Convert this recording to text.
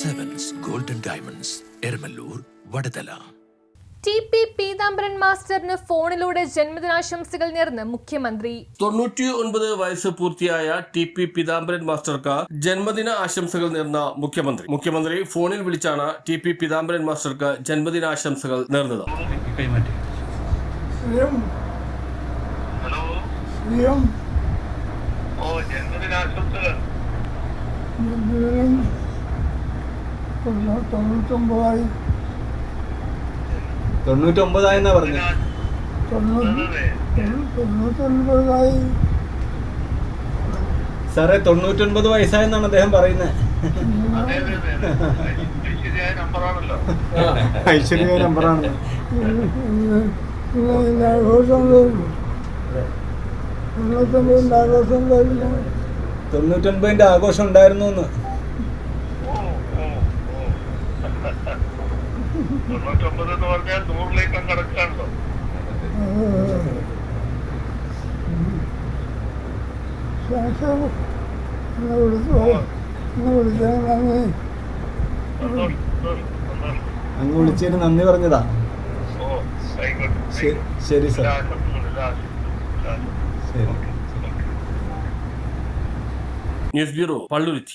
Sevens Golden Diamonds, Ermalur, Vadadala. T P. Peethambaran മാസ്റ്ററിന് ഫോണിലൂടെ ജന്മദിനാശംസകൾ നേർന്ന് മുഖ്യമന്ത്രി. 99 വയസ്സ് പൂർത്തിയായ ടി.പി. പീതാംബരൻ മാസ്റ്റർക്ക് ജന്മദിന ആശംസകൾ നേർന്ന മുഖ്യമന്ത്രി ഫോണിൽ വിളിച്ചാണ് ടി.പി. പീതാംബരൻ മാസ്റ്റർക്ക് ജന്മദിനാശംസകൾ നേർന്നത്. തൊണ്ണൂറ്റൊമ്പതായെന്നാ പറഞ്ഞു. 99 സാറേ 99 വയസ്സായെന്നാണ് അദ്ദേഹം പറയുന്നത്. ഐശ്വര്യ നമ്പറാണല്ലോ. 99ന്റെ ആഘോഷം ഉണ്ടായിരുന്നു എന്ന്. 99 എന്ന് പറഞ്ഞാൽ 100ലേക്ക് കടക്കാണല്ലോ. അങ്ങ് വിളിച്ചതിന് നന്ദി പറഞ്ഞതാ. ശരി സാർ. ശരി. News bureau, Palluruthy.